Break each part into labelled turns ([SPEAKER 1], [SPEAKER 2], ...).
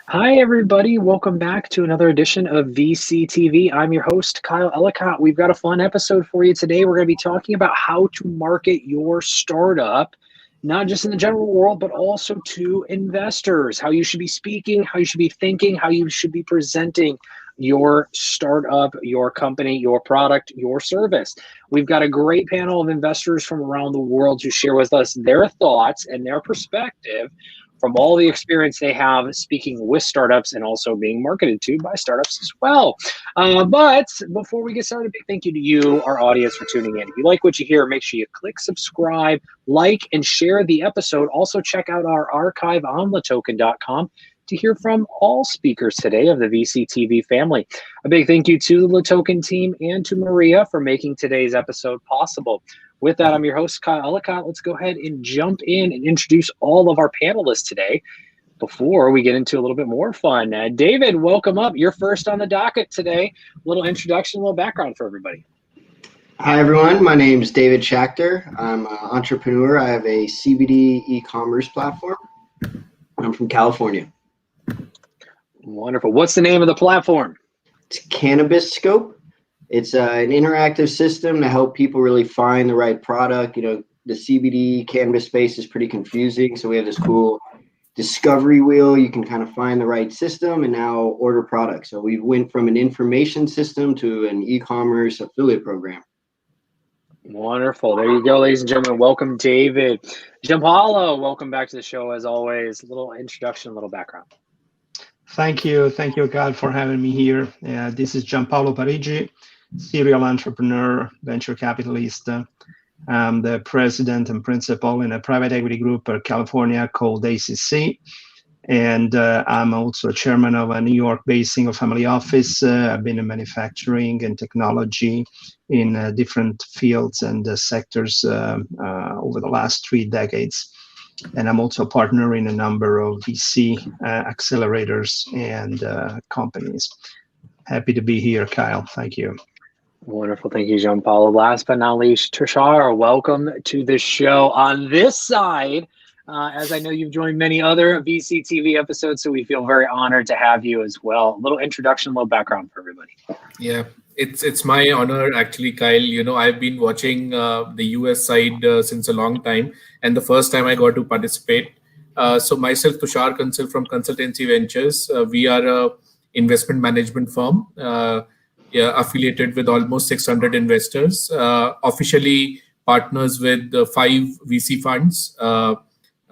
[SPEAKER 1] Hi, everybody. Welcome back to another edition of VCTV. I'm your host, Kyle Ellicott. We've got a fun episode for you today. We're going to be talking about how to market your startup, not just in the general world, but also to investors, how you should be speaking, how you should be thinking, how you should be presenting your startup, your company, your product, your service. We've got a great panel of investors from around the world to share with us their thoughts and their perspective from all the experience they have speaking with startups and also being marketed to by startups as well. But before we get started, big thank you to you, our audience, for tuning in. If you like what you hear, make sure you click subscribe, like, and share the episode. Also, check out our archive on latoken.com to hear from all speakers today of the VCTV family. A big thank you to the Latoken team and to Maria for making today's episode possible. With that, I'm your host, Kyle Ellicott. Let's go ahead and jump in and introduce all of our panelists today before we get into a little bit more fun. David, welcome up. You're first on the docket today. A little introduction, a little background for everybody.
[SPEAKER 2] Hi, everyone. My name is David Schachter. I'm an entrepreneur. I have a CBD e-commerce platform. I'm from California.
[SPEAKER 1] Wonderful. What's the name of the platform?
[SPEAKER 2] It's Cannabis Scope. It's an interactive system to help people really find the right product. You know, the CBD cannabis space is pretty confusing. So we have this cool discovery wheel. You can kind of find the right system and now order products. So we went from an information system to an e-commerce affiliate program.
[SPEAKER 1] Wonderful. There you go, ladies and gentlemen. Welcome, David. Giampaolo, welcome back to the show as always. A little introduction, a little background.
[SPEAKER 3] Thank you, God, for having me here. This is Giampaolo Parigi, serial entrepreneur, venture capitalist. I'm the president and principal in a private equity group in California called ACC. And I'm also chairman of a New York-based single family office. I've been in manufacturing and technology in different fields and sectors over the last 3 decades. And I'm also a partner in a number of VC accelerators and companies. Happy to be here, Kyle. Thank you.
[SPEAKER 1] Wonderful. Thank you, Giampaolo. Last but not least, Tushar, welcome to the show on this side. As I know you've joined many other VCTV episodes, so we feel very honored to have you as well. A little introduction, a little background for everybody.
[SPEAKER 4] Yeah, it's my honor, actually, Kyle. You know, I've been watching the US side since a long time, and the first time I got to participate. So myself, Tushar Kansal from Consultancy Ventures. We are a investment management firm affiliated with almost 600 investors, officially partners with 5 VC funds.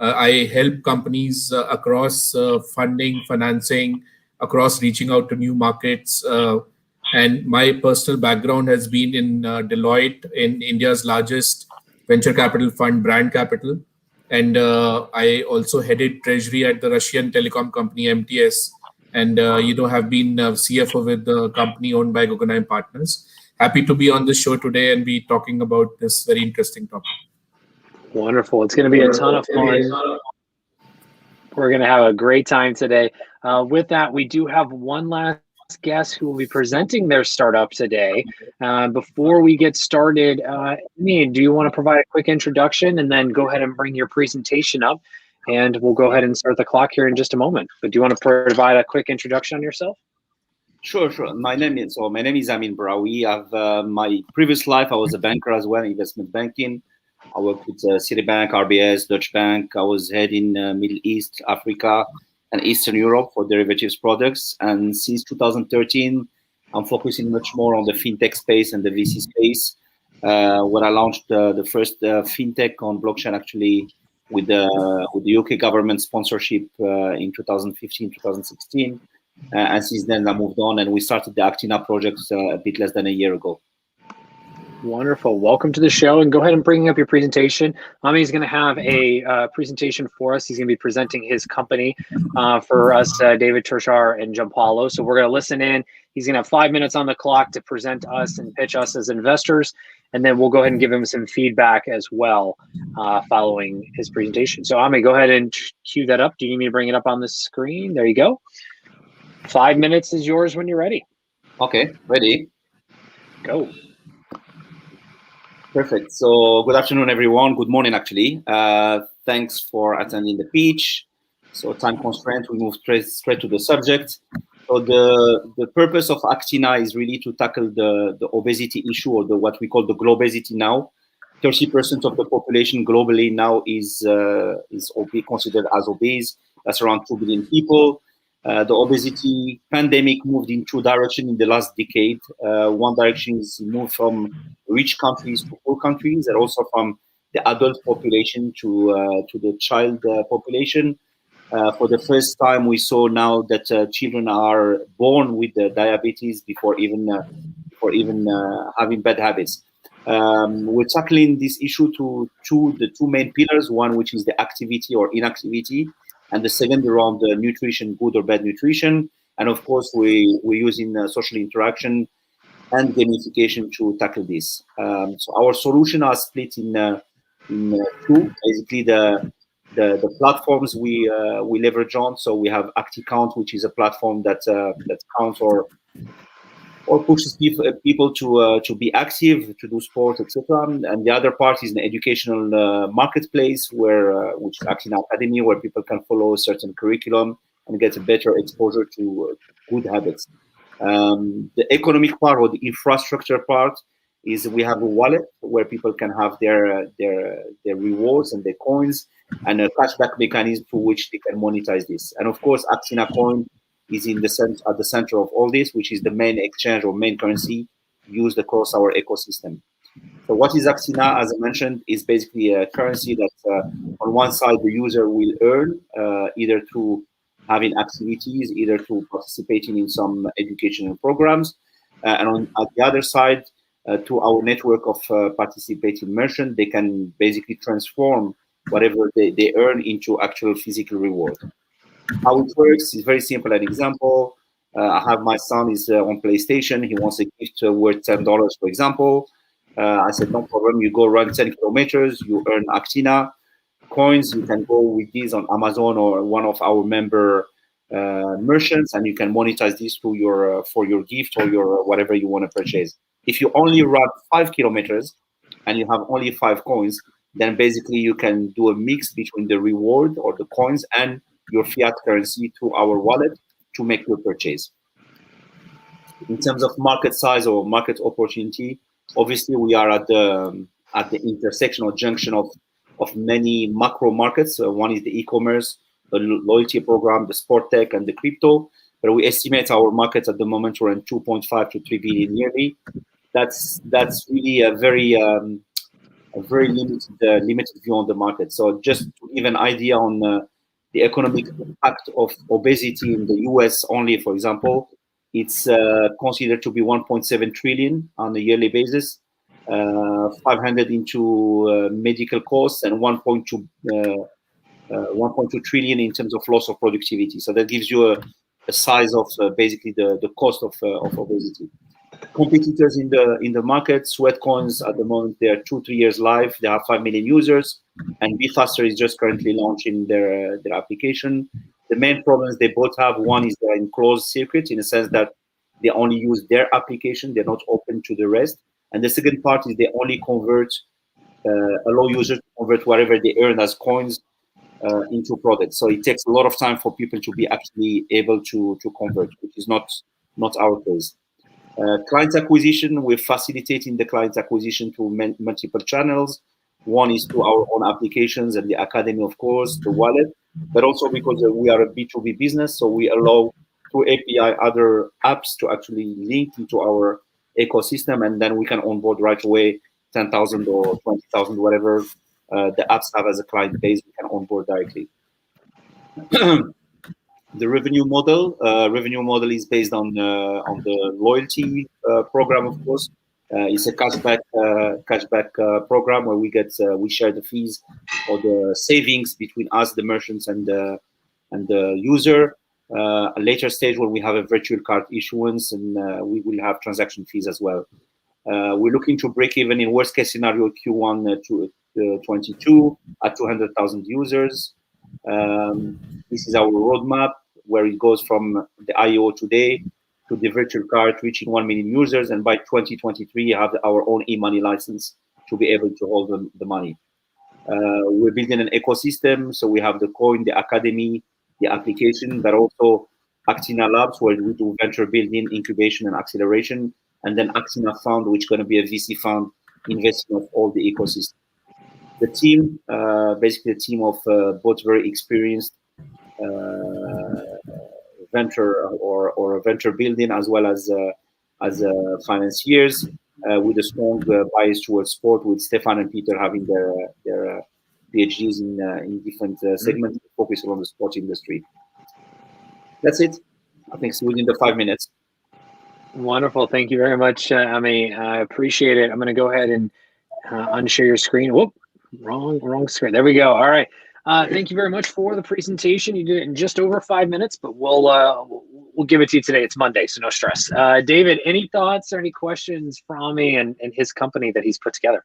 [SPEAKER 4] I help companies across funding, financing, across reaching out to new markets. And my personal background has been in Deloitte, in India's largest venture capital fund, Brand Capital. And I also headed treasury at the Russian telecom company, MTS. And, have been CFO with the company owned by Guggenheim Partners. Happy to be on the show today and be talking about this very interesting topic.
[SPEAKER 1] Wonderful. It's going to be a ton of fun. We're going to have a great time today. With that, we do have one last guest who will be presenting their startup today. Before we get started, do you want to provide a quick introduction and then go ahead and bring your presentation up? And we'll go ahead and start the clock here in just a moment. But do you want to provide a quick introduction on yourself?
[SPEAKER 5] Sure. My name is Amin Braoui. My previous life, I was a banker as well, investment banking. I worked with Citibank, RBS, Deutsche Bank. I was head in Middle East, Africa, and Eastern Europe for derivatives products. And since 2013, I'm focusing much more on the fintech space and the VC space. When I launched the first fintech on blockchain, actually, with the UK government sponsorship in 2015, 2016. And since then, I moved on and we started the Actina project a bit less than a year ago.
[SPEAKER 1] Wonderful. Welcome to the show, and go ahead and bring up your presentation. Amin's going to have a presentation for us. He's going to be presenting his company for us, David, Tushar, and Giampaolo. So we're going to listen in. He's going to have 5 minutes on the clock to present us and pitch us as investors, and then we'll go ahead and give him some feedback as well following his presentation. So Ami, go ahead and cue that up. Do you need me to bring it up on the screen? There you go. 5 minutes is yours when you're ready.
[SPEAKER 5] Okay, ready.
[SPEAKER 1] Go.
[SPEAKER 5] Perfect. So good afternoon, everyone. Good morning, actually. Thanks for attending the pitch. So time constraint, we move straight to the subject. So the purpose of Actina is really to tackle the obesity issue, or what we call the globesity now. 30% of the population globally now is considered as obese. That's around 2 billion people. The obesity pandemic moved in two directions in the last decade. One direction is moved from rich countries to poor countries, and also from the adult population to the child population. For the first time, we saw now that children are born with diabetes before even having bad habits. We're tackling this issue to the two main pillars. One, which is the activity or inactivity, and the second around the nutrition, good or bad nutrition. And of course, we're using social interaction and gamification to tackle this. So our solution are split in two. Basically, the platforms we leverage on. So we have ActiCount, which is a platform that counts or pushes people to be active, to do sport, etc. And the other part is an educational marketplace which is Actina Academy, where people can follow a certain curriculum and get a better exposure to good habits. The economic part, or the infrastructure part, is we have a wallet where people can have their rewards and their coins, and a cashback mechanism through which they can monetize this. And of course, Actina Coin is at the center of all this, which is the main exchange or main currency used across our ecosystem. So what is Actina? As I mentioned, is basically a currency that on one side the user will earn either through having activities, either through participating in some educational programs, and at the other side, to our network of participating merchants, they can basically transform whatever they earn into actual physical reward. How it works is very simple. An example, I have my son is on PlayStation. He wants a gift worth $10, for example. I said, no problem. You go run 10 kilometers. You earn Actina coins. You can go with these on Amazon or one of our member merchants, and you can monetize this for your gift or your whatever you want to purchase. If you only run 5 kilometers and you have only 5 coins, then basically you can do a mix between the reward or the coins and your fiat currency through our wallet to make your purchase. In terms of market size or market opportunity, obviously we are at the intersection or junction of many macro markets. One is the e-commerce, the loyalty program, the sport tech, and the crypto. But we estimate our markets at the moment around 2.5 to 3 billion yearly. That's really a very limited view on the market. So just to give an idea on the economic impact of obesity in the US only, for example, it's considered to be 1.7 trillion on a yearly basis, 500 into medical costs, and 1.2 trillion in terms of loss of productivity. So that gives you a size of basically the cost of obesity. Competitors in the market, Sweatcoins at the moment, they are 2-3 years live. They have 5 million users, and BeFaster is just currently launching their application. The main problems they both have, one is they're in closed circuit in the sense that they only use their application, they're not open to the rest. And the second part is they only allow users to convert whatever they earn as coins into products. So it takes a lot of time for people to be actually able to convert, which is not our case. Client acquisition, we're facilitating the client acquisition through multiple channels. One is through our own applications and the academy, of course, the wallet, but also because we are a B2B business, so we allow through API other apps to actually link into our ecosystem, and then we can onboard right away 10,000 or 20,000, whatever the apps have as a client base, we can onboard directly. The revenue model is based on the loyalty program, of course. It's a cashback program where we share the fees or the savings between us, the merchants, and the user. A later stage when we have a virtual card issuance, and we will have transaction fees as well. We're looking to break even in worst case scenario Q1 22 at 200,000 users. This is our roadmap, where it goes from the IO today to the virtual card reaching 1 million users, and by 2023 have our own e-money license to be able to hold the money. We're building an ecosystem, so we have the coin, the academy, the application, but also Actina Labs, where we do venture building, incubation, and acceleration, and then Actina Fund, which is going to be a VC fund investing of all the ecosystem. The team, basically a team of both very experienced venture or venture building as well as financiers, with a strong bias towards sport, with Stefan and Peter having their PhDs in different segments, focusing on the sport industry. That's it. I think it's within the 5 minutes.
[SPEAKER 1] Wonderful. Thank you very much, Ami. I appreciate it. I'm going to go ahead and unshare your screen. Whoop, wrong screen. There we go. All right. Thank you very much for the presentation. You did it in just over 5 minutes, but we'll give it to you today. It's Monday, so no stress. David, any thoughts or any questions for Ami and his company that he's put together?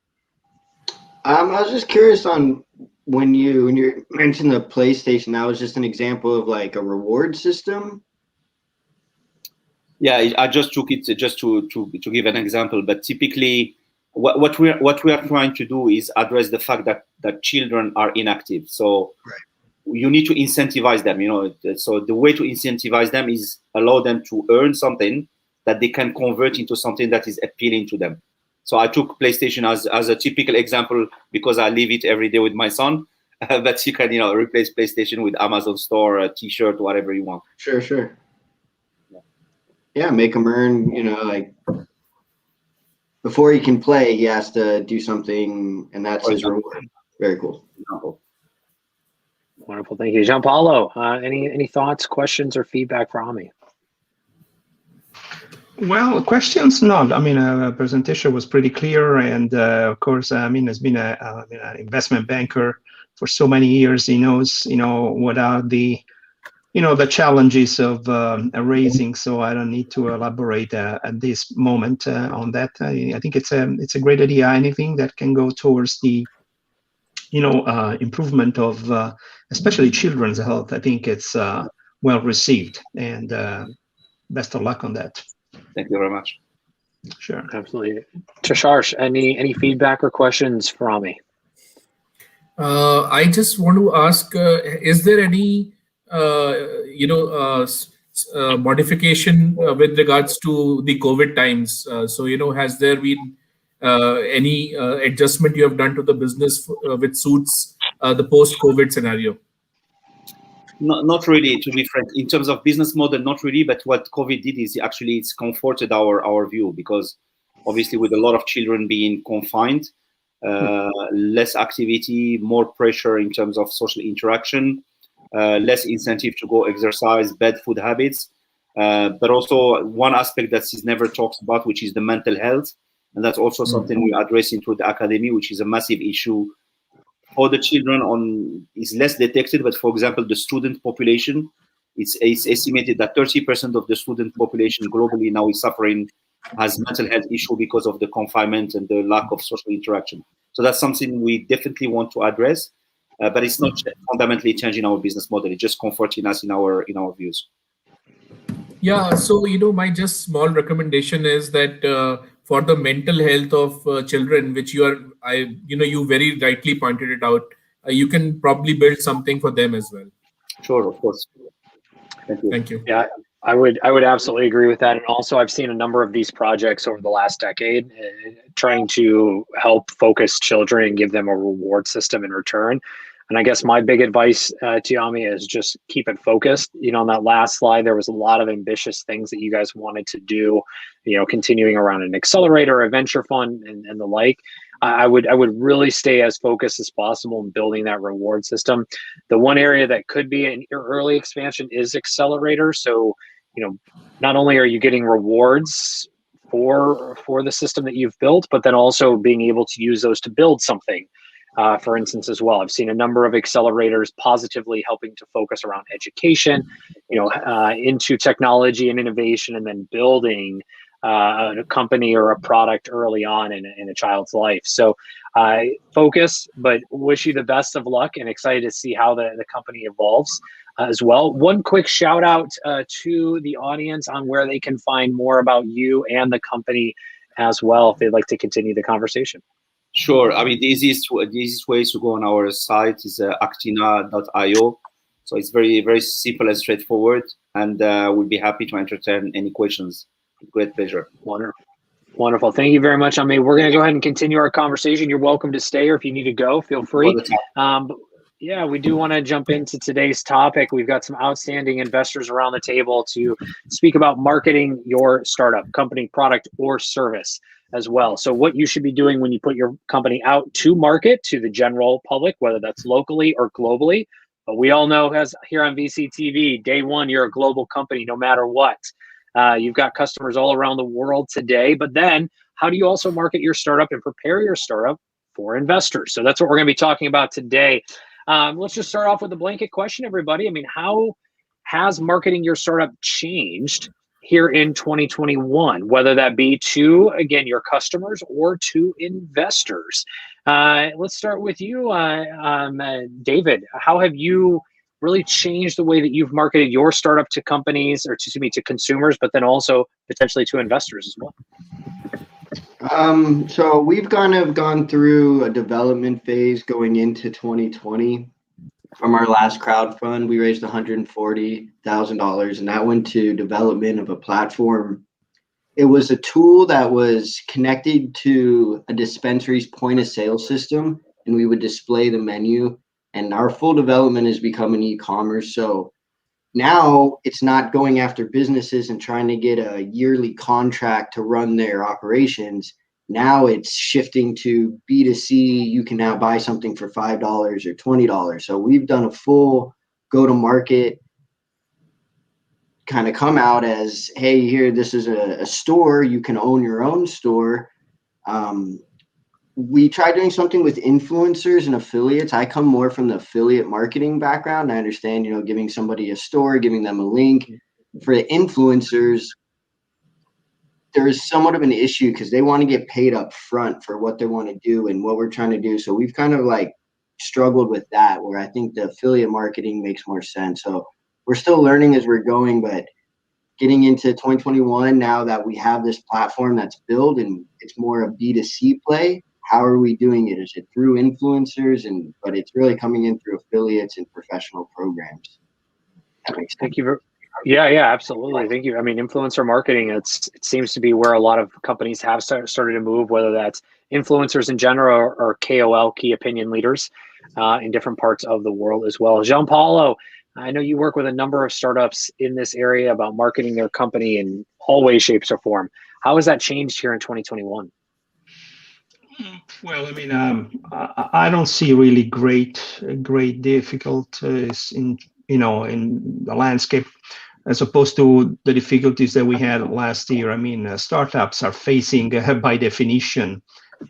[SPEAKER 2] I was just curious on when you mentioned the PlayStation, that was just an example of like a reward system.
[SPEAKER 5] Yeah, I just took it just to give an example, but typically what we are trying to do is address the fact that children are inactive. So you need to incentivize them, so the way to incentivize them is allow them to earn something that they can convert into something that is appealing to them. So I took PlayStation as a typical example because I live it every day with my son. But you can, replace PlayStation with Amazon Store, a T-shirt, whatever you want.
[SPEAKER 2] Sure. Yeah, make him earn, like before he can play, he has to do something, and that's his reward. Very cool.
[SPEAKER 1] Wonderful. Thank you. Gianpaolo, any thoughts, questions, or feedback for Ami?
[SPEAKER 3] Well, questions not. I mean, presentation was pretty clear, and of course, has been an investment banker for so many years. He knows, what are the challenges of raising. So I don't need to elaborate at this moment on that. I think it's a great idea. Anything that can go towards the improvement of especially children's health, I think it's well received, and best of luck on that.
[SPEAKER 5] Thank you very much.
[SPEAKER 3] Sure.
[SPEAKER 1] Absolutely. Tasharsh, any feedback or questions for Ami?
[SPEAKER 4] I just want to ask, is there any modification with regards to the COVID times? So, has there been any adjustment you have done to the business which suits the post-COVID scenario?
[SPEAKER 5] Not really, to be frank. In terms of business model, not really. But what COVID did is actually it's comforted our view, because obviously with a lot of children being confined, less activity, more pressure in terms of social interaction, less incentive to go exercise, bad food habits, but also one aspect that is never talked about, which is the mental health, and that's also something we address into the academy, which is a massive issue for the children. Is less detected, but for example, the student population, it's estimated that 30% of the student population globally now is suffering, has mental health issue because of the confinement and the lack of social interaction. So that's something we definitely want to address, but it's not fundamentally changing our business model. It's just comforting us in our views.
[SPEAKER 4] Yeah, so my just small recommendation is that for the mental health of children, which you very rightly pointed it out, you can probably build something for them as well.
[SPEAKER 5] Sure, of course.
[SPEAKER 4] Thank you.
[SPEAKER 1] Yeah, I would absolutely agree with that. And also, I've seen a number of these projects over the last decade, trying to help focus children and give them a reward system in return. And I guess my big advice to Ami is just keep it focused. On that last slide, there was a lot of ambitious things that you guys wanted to do, continuing around an accelerator, a venture fund, and the like. I would really stay as focused as possible in building that reward system. The one area that could be an early expansion is accelerator. So, not only are you getting rewards for the system that you've built, but then also being able to use those to build something. For instance, as well, I've seen a number of accelerators positively helping to focus around education, into technology and innovation, and then building a company or a product early on in a child's life. So focus, but wish you the best of luck, and excited to see how the company evolves as well. One quick shout out to the audience on where they can find more about you and the company as well, if they'd like to continue the conversation.
[SPEAKER 5] Sure. I mean, the easiest ways to go on our site is actina.io. So it's very, very simple and straightforward. And we'll be happy to entertain any questions. With great pleasure.
[SPEAKER 1] Wonderful. Thank you very much, Ami. We're going to go ahead and continue our conversation. You're welcome to stay, or if you need to go, feel free. But yeah, we do want to jump into today's topic. We've got some outstanding investors around the table to speak about marketing your startup, company, product, or service as well. So what you should be doing when you put your company out to market to the general public, whether that's locally or globally. But we all know, as here on VCTV, day one, you're a global company no matter what. You've got customers all around the world today, but then how do you also market your startup and prepare your startup for investors? So that's what we're going to be talking about today. Let's just start off with a blanket question, everybody. I mean, how has marketing your startup changed here in 2021, whether that be to, again, your customers or to investors? Let's start with you, David. How have you really changed the way that you've marketed your startup to companies, or to consumers, but then also potentially to investors as well?
[SPEAKER 2] So we've kind of gone through a development phase going into 2020. From our last crowd fund, we raised $140,000, and that went to development of a platform. It was a tool that was connected to a dispensary's point of sale system, and we would display the menu. And our full development has become an e-commerce. So now it's not going after businesses and trying to get a yearly contract to run their operations. Now it's shifting to B2C. You can now buy something for $5 or $20. So we've done a full go-to-market kind of come out as, hey, here, this is a store. You can own your own store. We tried doing something with influencers and affiliates. I come more from the affiliate marketing background. I understand, giving somebody a store, giving them a link. For the influencers, there is somewhat of an issue because they want to get paid up front for what they want to do and what we're trying to do. So we've kind of struggled with that, where I think the affiliate marketing makes more sense. So we're still learning as we're going, but getting into 2021, now that we have this platform that's built and it's more a B2C play, how are we doing it? Is it through influencers? But it's really coming in through affiliates and professional programs. That makes sense.
[SPEAKER 1] Thank you. Yeah, absolutely. Thank you. I mean, influencer marketing, it seems to be where a lot of companies have started to move, whether that's influencers in general or KOL, key opinion leaders, in different parts of the world as well. Gianpaolo, I know you work with a number of startups in this area about marketing their company in all ways, shapes, or form. How has that changed here in 2021?
[SPEAKER 3] Well, I mean, I don't see really great difficulties in the landscape, as opposed to the difficulties that we had last year. I mean, startups are facing, by definition,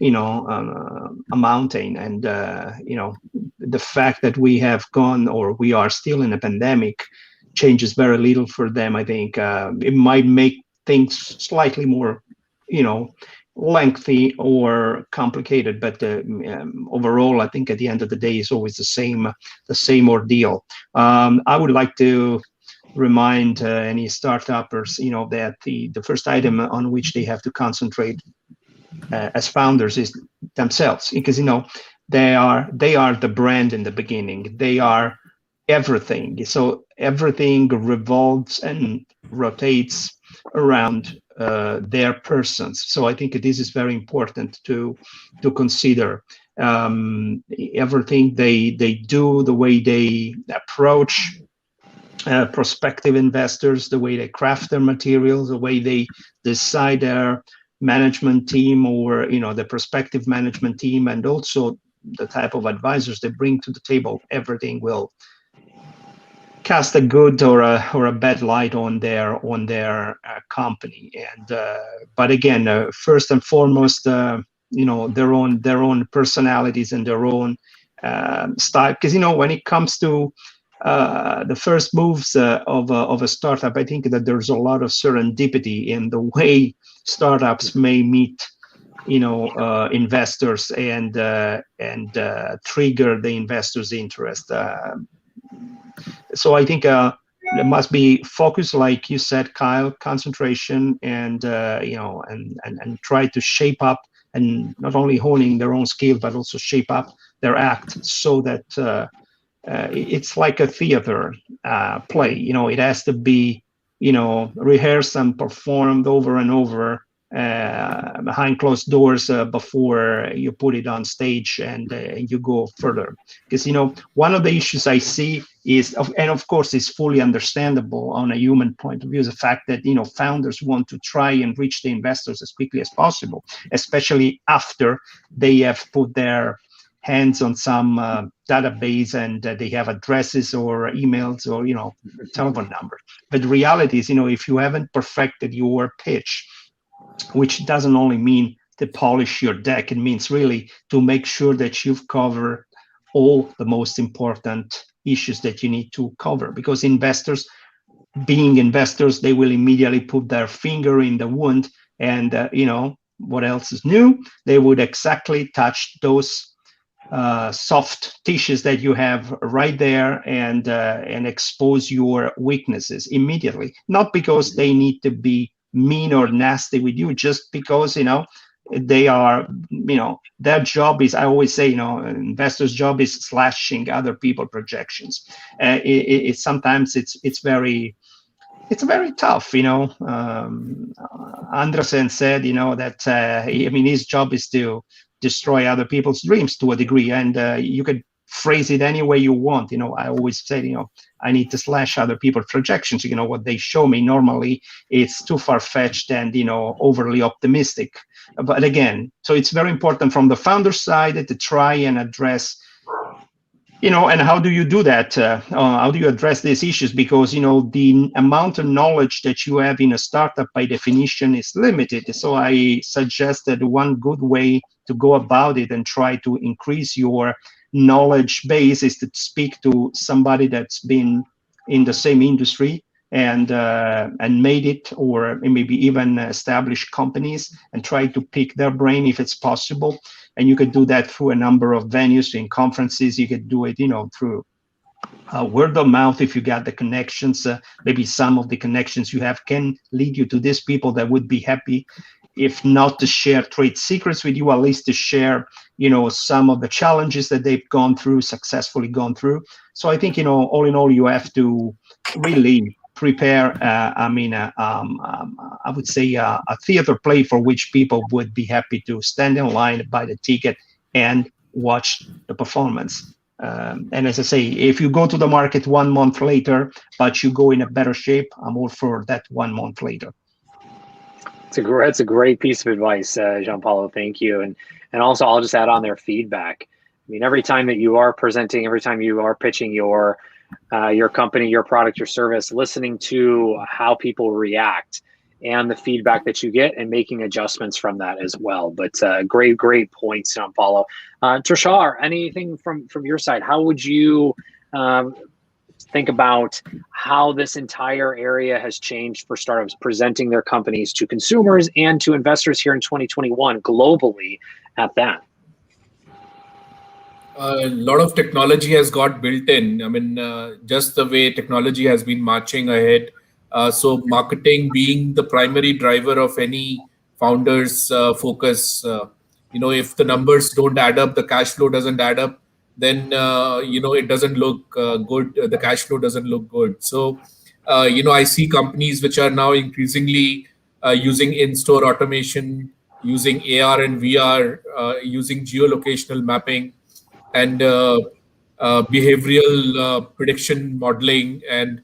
[SPEAKER 3] a mountain, and the fact that we have gone, or we are still in a pandemic, changes very little for them. I think it might make things slightly more, lengthy or complicated, but overall, I think at the end of the day, it's always the same ordeal. I would like to remind any startuppers, that the first item on which they have to concentrate as founders is themselves, because they are the brand in the beginning. They are everything. So everything revolves and rotates around their persons. So I think this is very important to consider. Everything they do, the way they approach prospective investors, the way they craft their materials, the way they decide their management team, or the prospective management team, and also the type of advisors they bring to the table. Everything will cast a good or a bad light on their company. And but again, first and foremost, their own personalities and their own style. Because when it comes to the first moves of a startup, I think that there's a lot of serendipity in the way startups may meet investors and trigger the investors' interest. So I think there must be focus, like you said, Kyle, concentration, and and try to shape up and not only honing their own skill, but also shape up their act so that it's like a theater play. It has to be, rehearsed and performed over and over behind closed doors before you put it on stage and you go further. Because one of the issues I see is, and of course it's fully understandable on a human point of view, is the fact that founders want to try and reach the investors as quickly as possible, especially after they have put their hands on some database and they have addresses or emails or telephone numbers. But the reality is, if you haven't perfected your pitch, which doesn't only mean to polish your deck, it means really to make sure that you've covered all the most important issues that you need to cover. Because investors, being investors, they will immediately put their finger in the wound, and what else is new? They would exactly touch those soft tissues that you have right there and expose your weaknesses immediately. Not because they need to be mean or nasty with you, just because they are, their job is, I always say, investors' job is slashing other people's projections. Sometimes it's very tough. Andresen said, that his job is to destroy other people's dreams to a degree, and you could phrase it any way you want. I always say, I need to slash other people's projections. What they show me normally it's too far-fetched and overly optimistic. But again, so it's very important from the founder side to try and address, and how do you do that? How do you address these issues? Because the amount of knowledge that you have in a startup by definition is limited. So I suggest that one good way to go about it and try to increase your knowledge base is to speak to somebody that's been in the same industry and made it, or maybe even established companies, and try to pick their brain if it's possible. And you could do that through a number of venues, in conferences. You could do it, through word of mouth if you got the connections. Maybe some of the connections you have can lead you to these people that would be happy, if not to share trade secrets with you, at least to share, some of the challenges that they've successfully gone through. So I think, all in all, you have to really prepare, I would say a theater play for which people would be happy to stand in line, buy the ticket, and watch the performance. And as I say, if you go to the market 1 month later, but you go in a better shape, I'm all for that 1 month later.
[SPEAKER 1] That's a great piece of advice, Gianpaolo. Thank you. And also, I'll just add on their feedback. Every time that you are presenting, every time you are pitching your company, your product, your service, listening to how people react and the feedback that you get and making adjustments from that as well. But great points, Gianpaolo. Tushar, anything from your side? How would you think about how this entire area has changed for startups presenting their companies to consumers and to investors here in 2021 globally at that?
[SPEAKER 4] A lot of technology has got built in. Just the way technology has been marching ahead. So marketing being the primary driver of any founder's focus. If the numbers don't add up, the cash flow doesn't add up, then it doesn't look good. The cash flow doesn't look good. So I see companies which are now increasingly using in-store automation, using AR and VR, using geolocational mapping, and behavioral prediction modeling, and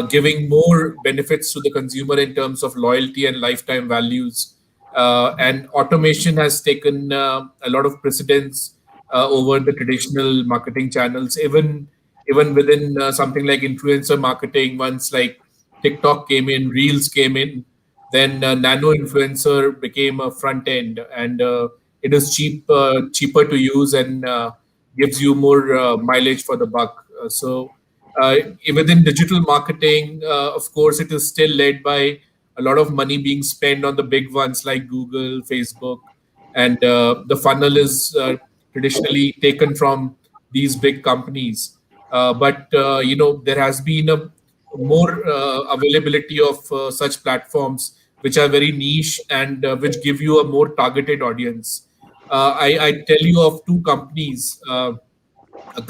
[SPEAKER 4] giving more benefits to the consumer in terms of loyalty and lifetime values. And automation has taken a lot of precedence over the traditional marketing channels, even within something like influencer marketing. Once like TikTok came in, Reels came in, then nano influencer became a front end, and it is cheaper to use and gives you more mileage for the buck. So within digital marketing, of course, it is still led by a lot of money being spent on the big ones like Google, Facebook, and the funnel is traditionally taken from these big companies. But there has been a more availability of such platforms which are very niche and which give you a more targeted audience. I tell you of two companies.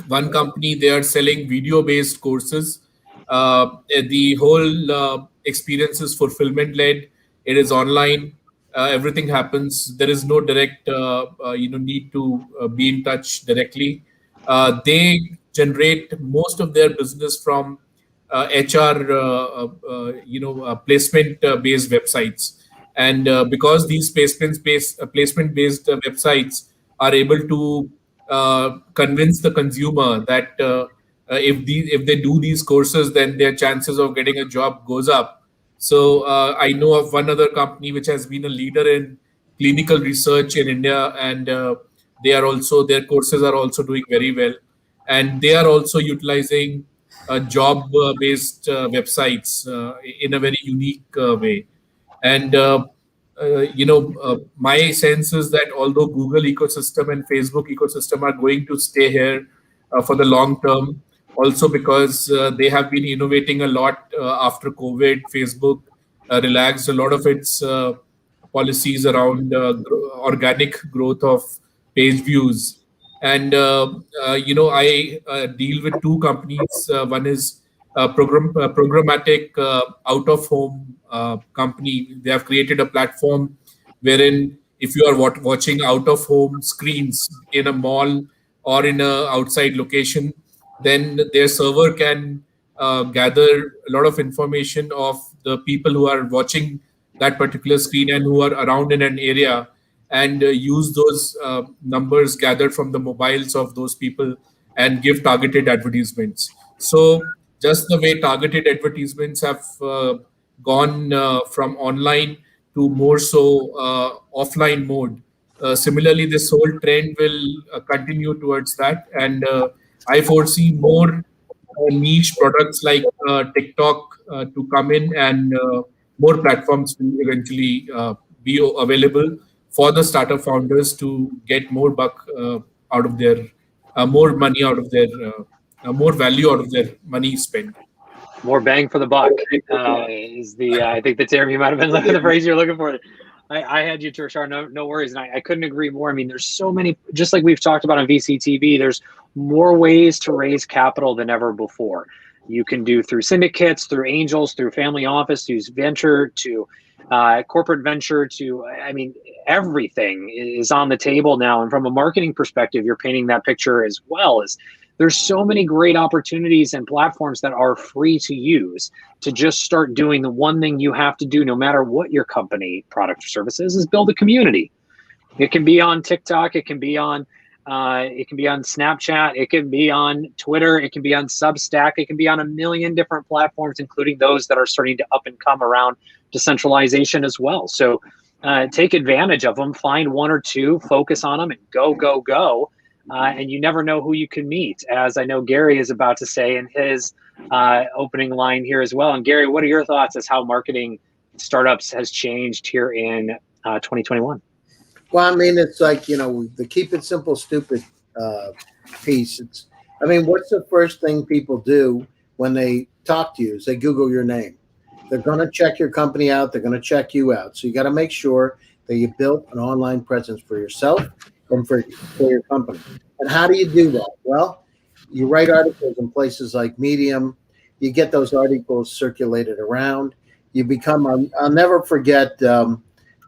[SPEAKER 4] One company, they are selling video-based courses. The whole experience is fulfillment led. It is online. Everything happens. There is no direct, need to be in touch directly. They generate most of their business from HR, placement based websites, and because these placement based websites are able to convince the consumer that if they do these courses, then their chances of getting a job goes up. So I know of one other company which has been a leader in clinical research in India, and their courses are also doing very well, and they are also utilizing job based websites in a very unique way. And my sense is that although Google ecosystem and Facebook ecosystem are going to stay here for the long term, also because they have been innovating a lot after COVID. Facebook relaxed a lot of its policies around organic growth of page views. And I deal with two companies. One is programmatic out of home company. They have created a platform wherein if you are watching out of home screens in a mall or in a outside location, then their server can gather a lot of information of the people who are watching that particular screen and who are around in an area, and use those numbers gathered from the mobiles of those people and give targeted advertisements. So just the way targeted advertisements have gone from online to more so offline mode, similarly this whole trend will continue towards that, and I foresee more niche products like TikTok to come in, and more platforms will eventually be available for the startup founders to get more buck out of their more money out of their more value out of their money spent.
[SPEAKER 1] More bang for the buck is the I think the term you might have been looking the phrase you're looking for. I had you, Tushar, no worries, and I couldn't agree more. I mean, there's so many, just like we've talked about on VCTV, there's more ways to raise capital than ever before. You can do through syndicates, through angels, through family office, through venture, to corporate venture, to, I mean, everything is on the table now. And from a marketing perspective, you're painting that picture as well. As there's so many great opportunities and platforms that are free to use to just start doing the one thing you have to do, no matter what your company, product, or service is build a community. It can be on TikTok, it can be on Snapchat, it can be on Twitter, it can be on Substack, it can be on a million different platforms, including those that are starting to up and come around decentralization as well. So take advantage of them, find one or two, focus on them, and go. And you never know who you can meet, as I know Gary is about to say in his opening line here as well. And Gary, what are your thoughts as how marketing startups has changed here in 2021?
[SPEAKER 6] Well, I mean, it's like, the keep it simple, stupid piece. What's the first thing people do when they talk to you is they Google your name. They're going to check your company out. They're going to check you out. So you got to make sure that you built an online presence for yourself and for your company. And how do you do that? Well, you write articles in places like Medium. You get those articles circulated around. You become, I'll never forget,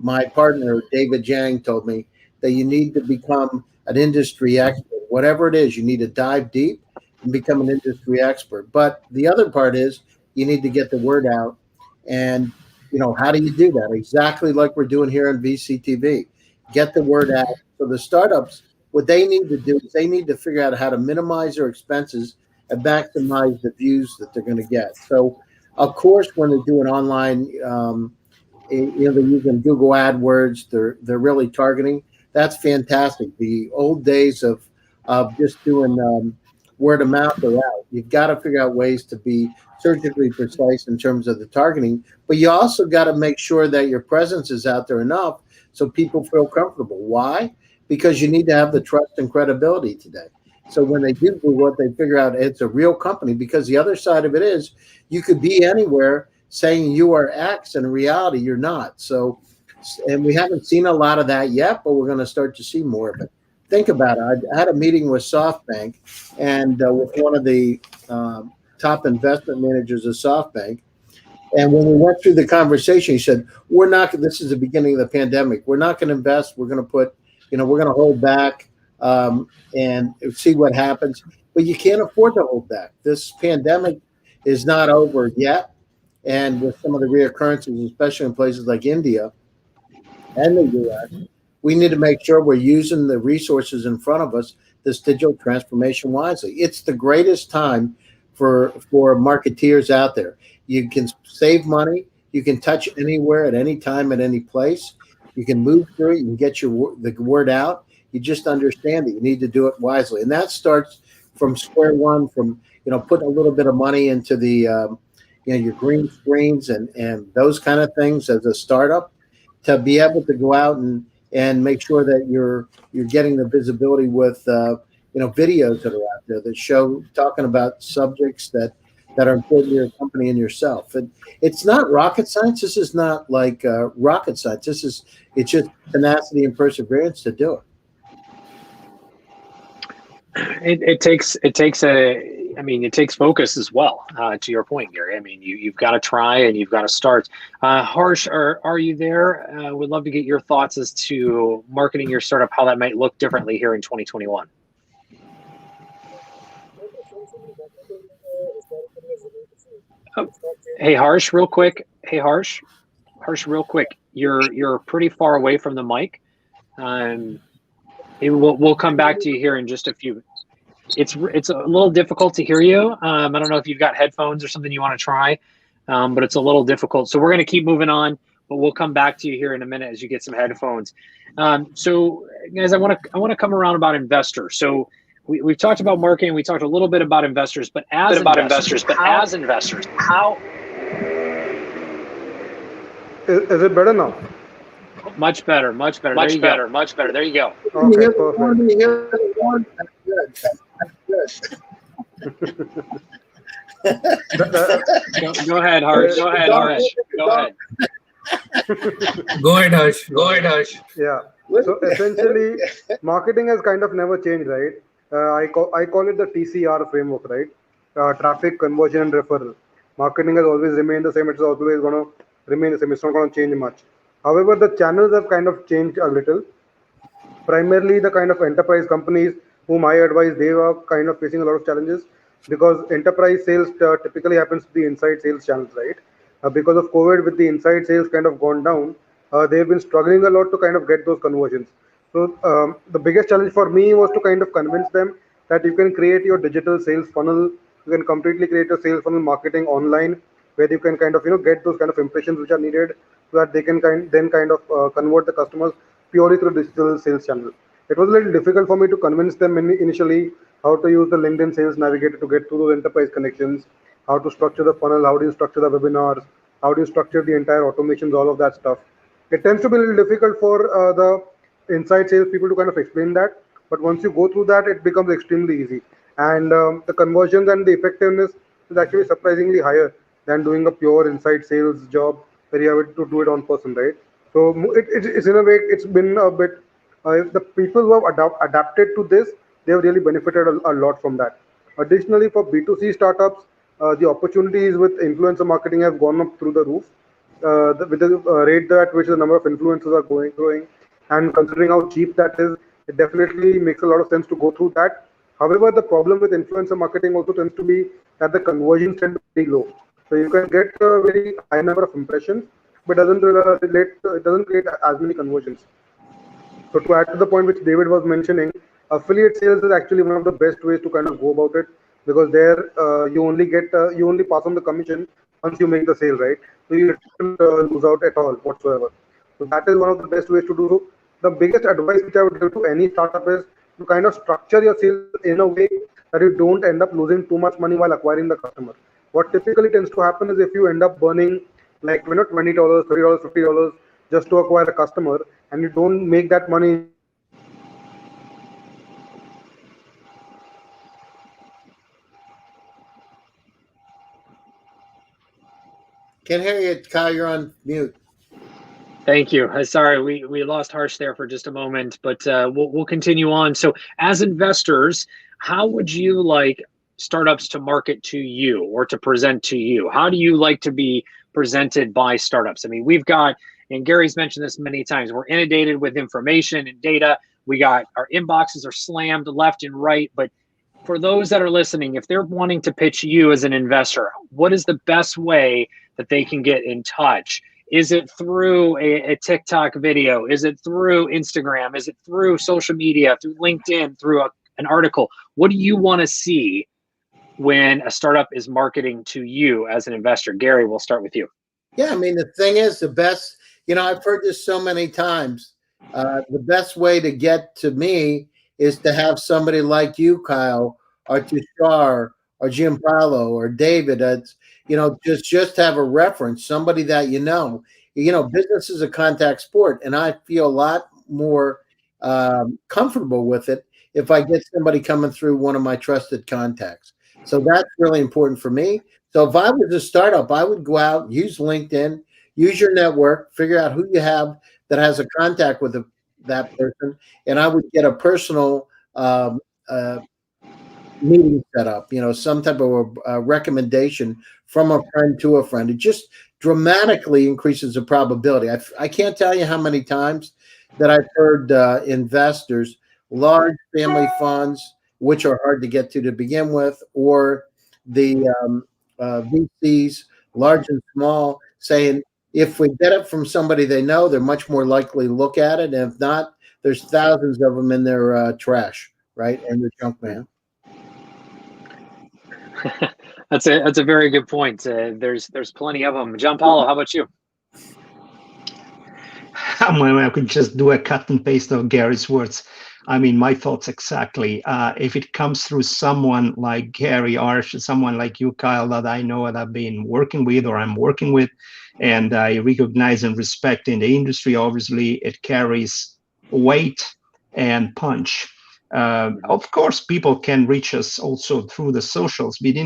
[SPEAKER 6] my partner, David Jang, told me that you need to become an industry expert. Whatever it is, you need to dive deep and become an industry expert. But the other part is you need to get the word out. And, how do you do that? Exactly like we're doing here on VCTV. Get the word out. So the startups, what they need to do is they need to figure out how to minimize their expenses and maximize the views that they're going to get. So, of course, when they're doing online, they're using Google AdWords. They're really targeting. That's fantastic. The old days of just doing word of mouth are out. You've got to figure out ways to be surgically precise in terms of the targeting, but you also got to make sure that your presence is out there enough so people feel comfortable. Why? Because you need to have the trust and credibility today. So when they do Google it, they figure out it's a real company, because the other side of it is you could be anywhere saying you are X, and in reality you're not. So, and we haven't seen a lot of that yet, but we're going to start to see more of it. Think about it. I had a meeting with SoftBank and with one of the top investment managers of SoftBank. And when we went through the conversation, he said, "We're not. This is the beginning of the pandemic. We're not going to invest. We're going to put, we're going to hold back and see what happens. But you can't afford to hold back. This pandemic is not over yet, and with some of the reoccurrences, especially in places like India and the U.S., we need to make sure we're using the resources in front of us, this digital transformation, wisely. It's the greatest time for marketeers out there. You can save money. You can touch anywhere at any time at any place. You can move through it. You can get the word out. You just understand that you need to do it wisely, and that starts from square one. From putting a little bit of money into the your green screens and those kind of things as a startup, to be able to go out and make sure that you're getting the visibility with videos that are out there that show talking about subjects that are important to your company and yourself. And it's not rocket science. This is not like rocket science. It's just tenacity and perseverance to do it.
[SPEAKER 1] It takes focus as well. To your point, Gary. I mean, you've got to try and you've got to start. Harsh, are you there? Would love to get your thoughts as to marketing your startup, how that might look differently here in 2021. Oh, hey, Harsh, real quick. Hey, Harsh, real quick. You're pretty far away from the mic. We'll come back to you here in just a few. It's a little difficult to hear you. I don't know if you've got headphones or something you want to try, but it's a little difficult. So we're going to keep moving on, but we'll come back to you here in a minute as you get some headphones. So guys, I want to come around about investors. So we've talked about marketing. We talked a little bit about investors, but as investors, how
[SPEAKER 7] is it better now?
[SPEAKER 1] Much better. There you go.
[SPEAKER 7] Okay, perfect.
[SPEAKER 1] Go ahead, Harsh. Go ahead.
[SPEAKER 4] Go ahead, Harsh.
[SPEAKER 7] Yeah. So essentially, marketing has kind of never changed, right? I call it the TCR framework, right? Traffic, conversion, and referral. Marketing has always remained the same. It's always going to remain the same. It's not going to change much. However, the channels have kind of changed a little. Primarily, the kind of enterprise companies whom I advise, they are kind of facing a lot of challenges because enterprise sales typically happens to the inside sales channels, right? Because of COVID, with the inside sales kind of gone down, they've been struggling a lot to kind of get those conversions. So the biggest challenge for me was to kind of convince them that you can create your digital sales funnel. You can completely create your sales funnel marketing online, where you can kind of get those kind of impressions which are needed, so that they can then kind of convert the customers purely through digital sales channel. It was a little difficult for me to convince them initially how to use the LinkedIn Sales Navigator to get through those enterprise connections, how to structure the funnel, how do you structure the webinars, how do you structure the entire automations, all of that stuff. It tends to be a little difficult for the inside sales people to kind of explain that, but once you go through that, it becomes extremely easy. And the conversions and the effectiveness is actually surprisingly higher than doing a pure inside sales job where you have to do it on person, right? So it's in a way, it's been a bit, the people who have adapted to this, they have really benefited a lot from that. Additionally, for B2C startups, the opportunities with influencer marketing have gone up through the roof. With the rate at which the number of influencers are growing, and considering how cheap that is, it definitely makes a lot of sense to go through that. However, the problem with influencer marketing also tends to be that the conversions tend to be very low. So you can get a very high number of impressions, but it doesn't create as many conversions. So to add to the point which David was mentioning, affiliate sales is actually one of the best ways to kind of go about it, because there you only pass on the commission once you make the sale, right? So you don't lose out at all whatsoever. So that is one of the best ways to do so. The biggest advice which I would give to any startup is to kind of structure your sales in a way that you don't end up losing too much money while acquiring the customer. What typically tends to happen is if you end up burning like $20, $30, $50 just to acquire a customer, and you don't make that money.
[SPEAKER 6] Can't hear you, Kyle. You're on mute.
[SPEAKER 1] Thank you. Sorry, we lost Harsh there for just a moment, but we'll continue on. So, as investors, how would you like startups to market to you or to present to you? How do you like to be presented by startups? I mean, we've got, and Gary's mentioned this many times, we're inundated with information and data. We got our inboxes are slammed left and right. But for those that are listening, if they're wanting to pitch you as an investor, what is the best way that they can get in touch? Is it through a TikTok video? Is it through Instagram? Is it through social media, through LinkedIn, through an article? What do you want to see when a startup is marketing to you as an investor? Gary, we'll start with you.
[SPEAKER 6] Yeah, I mean, the thing is, the best, I've heard this so many times. The best way to get to me is to have somebody like you, Kyle, or Tushar, or Gianpaolo, or David. Just have a reference, somebody that business is a contact sport, and I feel a lot more comfortable with it if I get somebody coming through one of my trusted contacts. So that's really important for me. So if I was a startup, I would go out, use LinkedIn, use your network, figure out who you have that has a contact with that person, and I would get a personal meeting set up, some type of recommendation from a friend to a friend. It just dramatically increases the probability. I can't tell you how many times that I've heard investors, large family funds, which are hard to get to begin with, or the VCs, large and small, saying, if we get it from somebody they know, they're much more likely to look at it. And if not, there's thousands of them in their trash, right? And the junk mail.
[SPEAKER 1] That's a very good point. There's plenty of them. Gianpaolo, how about you?
[SPEAKER 3] I could just do a cut and paste of Gary's words. I mean, my thoughts exactly. If it comes through someone like Gary or someone like you, Kyle, that I know that I've been working with or I'm working with, and I recognize and respect in the industry, obviously it carries weight and punch. Of course, people can reach us also through the socials, but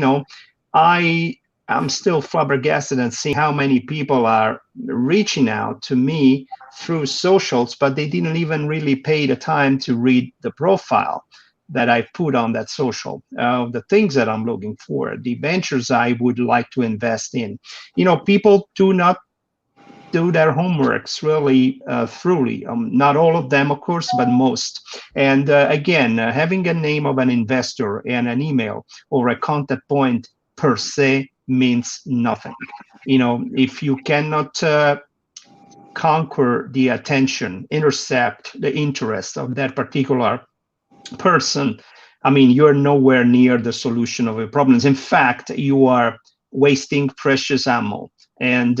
[SPEAKER 3] I'm still flabbergasted and seeing how many people are reaching out to me through socials, but they didn't even really pay the time to read the profile that I put on that social, the things that I'm looking for, the ventures I would like to invest in. People do not do their homeworks really thoroughly. Not all of them, of course, but most. And again, having a name of an investor and an email or a contact point per se means nothing. If you cannot conquer the attention, intercept the interest of that particular person, I mean, you're nowhere near the solution of your problems. In fact, you are wasting precious ammo. And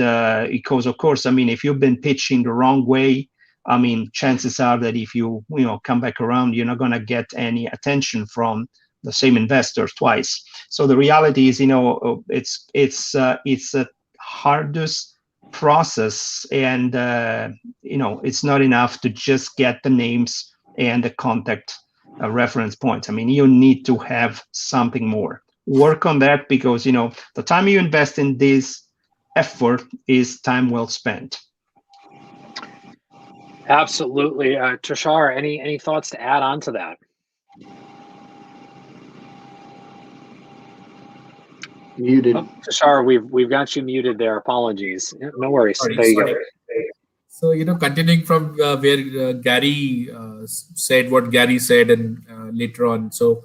[SPEAKER 3] because, of course, I mean, if you've been pitching the wrong way, I mean, chances are that if you come back around, you're not going to get any attention from the same investors twice. So the reality is, it's a hardest process, and it's not enough to just get the names and the contact reference points. I mean, you need to have something more. Work on that, because the time you invest in this effort is time well spent.
[SPEAKER 1] Absolutely. Tushar, any thoughts to add on to that?
[SPEAKER 2] Muted.
[SPEAKER 1] Oh, Tushar, we've got you muted there. Apologies. No worries.
[SPEAKER 4] Sorry,
[SPEAKER 1] there you
[SPEAKER 4] sorry.
[SPEAKER 1] go.
[SPEAKER 4] So, continuing from where Gary said what Gary said, and later on. So,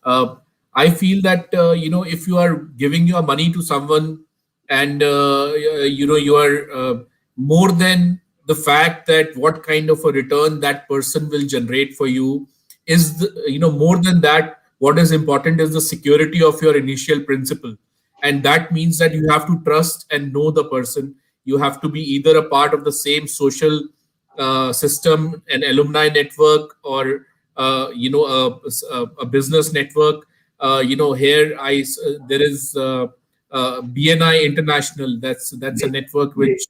[SPEAKER 4] I feel that, if you are giving your money to someone, and, you are more than the fact that what kind of a return that person will generate for you is, more than that, what is important is the security of your initial principal. And that means that you have to trust and know the person. You have to be either a part of the same social system, an alumni network, or a business network. Here there is BNI International. That's a network which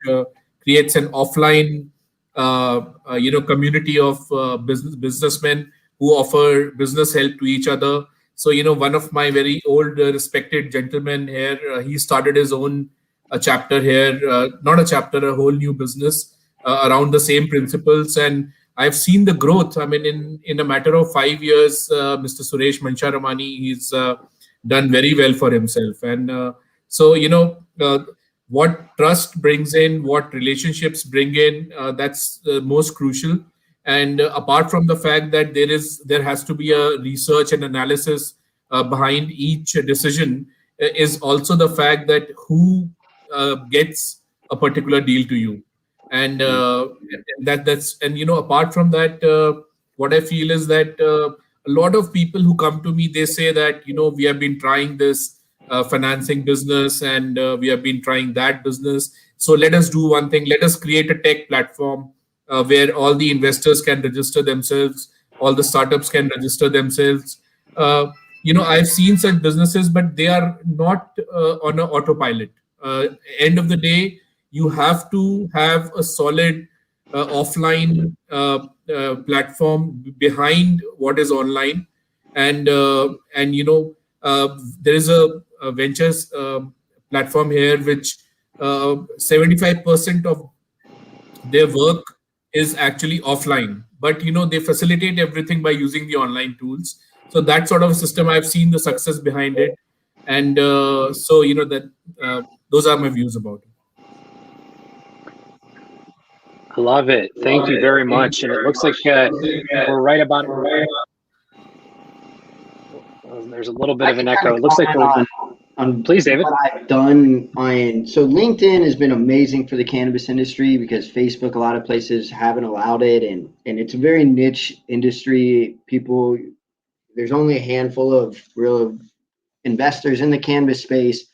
[SPEAKER 4] creates an offline community of businessmen who offer business help to each other. So one of my very old respected gentlemen here, he started his own a chapter here, not a chapter, a whole new business around the same principles. And I've seen the growth. I mean, in a matter of 5 years, Mr. Suresh Mancharamani, he's done very well for himself. And so, what trust brings in, what relationships bring in, that's most crucial. And apart from the fact that there has to be a research and analysis behind each decision, is also the fact that who gets a particular deal to you. And apart from that, what I feel is that a lot of people who come to me, they say that we have been trying this financing business, and we have been trying that business. So let us do one thing. Let us create a tech platform where all the investors can register themselves, all the startups can register themselves. I've seen such businesses, but they are not on an autopilot. End of the day, you have to have a solid offline platform behind what is online. And there is a ventures platform here which 75% of their work is actually offline, but they facilitate everything by using the online tools. So that sort of system, I've seen the success behind it. And those are my views about it.
[SPEAKER 1] I love it. Thank you very much. And it looks like we're right about it. There's a little bit of an echo. It looks like we're on. Please, David.
[SPEAKER 2] What I've done so LinkedIn has been amazing for the cannabis industry because Facebook, a lot of places haven't allowed it, and it's a very niche industry. There's only a handful of real investors in the cannabis space,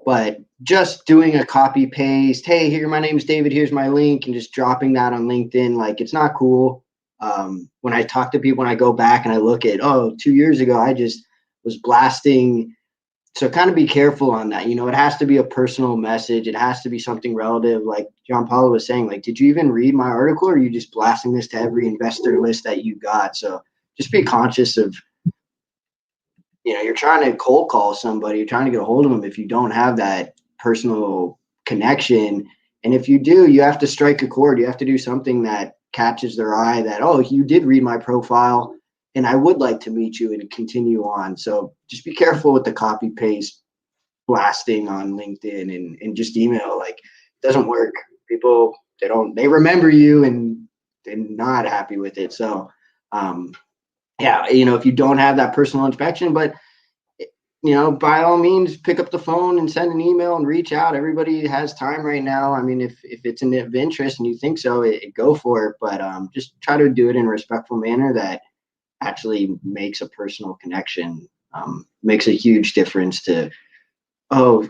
[SPEAKER 2] but just doing a copy paste, hey, here, my name's David, here's my link, and just dropping that on LinkedIn, like, it's not cool. When I talk to people, when I go back and I look at, 2 years ago, I just was blasting. So kind of be careful on that. It has to be a personal message. It has to be something relative. Like John Paulo was saying, like, did you even read my article, or are you just blasting this to every investor list that you got? So just be conscious of, you're trying to cold call somebody, you're trying to get a hold of them. If you don't have that personal connection, and if you do, you have to strike a chord. You have to do something that catches their eye, that, you did read my profile, and I would like to meet you and continue on. So just be careful with the copy paste blasting on LinkedIn and just email. Like, it doesn't work. People, they remember you and they're not happy with it. So, if you don't have that personal inspection, but by all means, pick up the phone and send an email and reach out. Everybody has time right now. I mean, if it's of interest and you think so, go for it. But just try to do it in a respectful manner that actually makes a personal connection. Makes a huge difference to,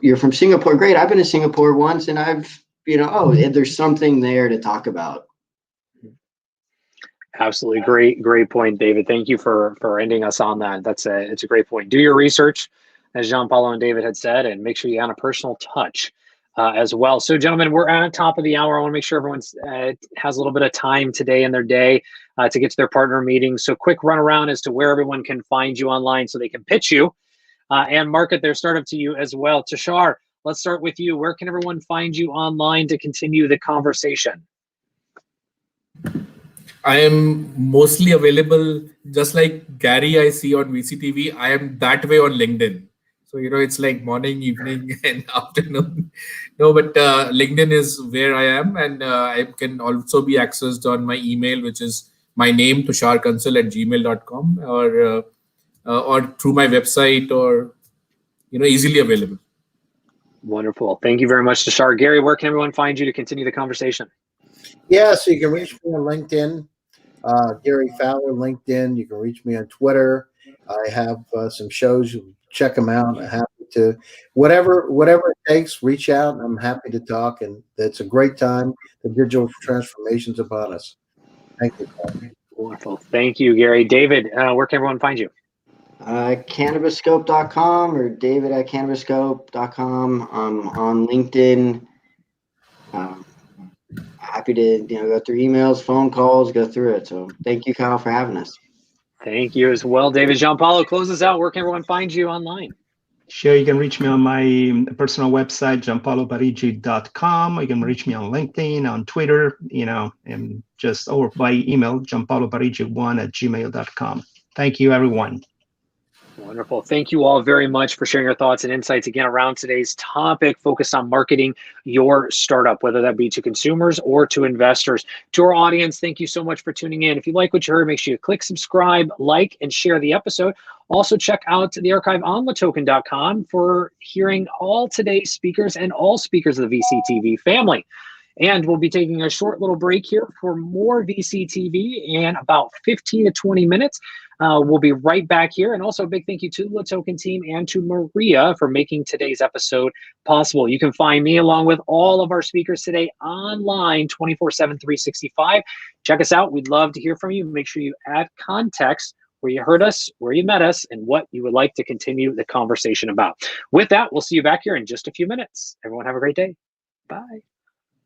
[SPEAKER 2] you're from Singapore. Great. I've been to Singapore once, and I've, there's something there to talk about.
[SPEAKER 1] Absolutely. Great point, David. Thank you for ending us on that. It's a great point. Do your research, as Jean Paulo and David had said, and make sure you have a personal touch as well. So, gentlemen, we're at the top of the hour. I want to make sure everyone has a little bit of time today in their day to get to their partner meetings. So quick run around as to where everyone can find you online so they can pitch you and market their startup to you as well. Tushar, let's start with you. Where can everyone find you online to continue the conversation?
[SPEAKER 4] I am mostly available, just like Gary I see on VCTV. I am that way on LinkedIn. So, it's like morning, evening, and afternoon. No, but LinkedIn is where I am. And I can also be accessed on my email, which is my name, tusharkansal@gmail.com, or through my website, or, easily available.
[SPEAKER 1] Wonderful. Thank you very much, Tushar. Gary, where can everyone find you to continue the conversation?
[SPEAKER 6] Yeah, so you can reach me on LinkedIn, Gary Fowler, LinkedIn. You can reach me on Twitter. I have some shows. Check them out. I'm happy to, whatever it takes, reach out. I'm happy to talk, and it's a great time. The digital transformation's upon us. Thank you.
[SPEAKER 1] Wonderful. Thank you, Gary. David, where can everyone find you?
[SPEAKER 2] Cannabisscope.com or david@cannabisscope.com. On LinkedIn. Happy to go through emails, phone calls, go through it. So thank you, Kyle, for having us.
[SPEAKER 1] Thank you as well, David. Jean Paulo, close us out. Where can everyone find you online?
[SPEAKER 3] Sure, you can reach me on my personal website, giampaoloparigi.com. You can reach me on LinkedIn, on Twitter, and or by email, giampaoloparigi1@gmail.com. Thank you, everyone.
[SPEAKER 1] Wonderful. Thank you all very much for sharing your thoughts and insights again around today's topic focused on marketing your startup, whether that be to consumers or to investors. To our audience, thank you so much for tuning in. If you like what you heard, make sure you click subscribe, like, and share the episode. Also, check out the archive on latoken.com for hearing all today's speakers and all speakers of the VCTV family. And we'll be taking a short little break here for more VCTV in about 15 to 20 minutes. We'll be right back here. And also a big thank you to the LaToken team and to Maria for making today's episode possible. You can find me along with all of our speakers today online 24/7, 365. Check us out. We'd love to hear from you. Make sure you add context where you heard us, where you met us, and what you would like to continue the conversation about. With that, we'll see you back here in just a few minutes. Everyone have a great day. Bye.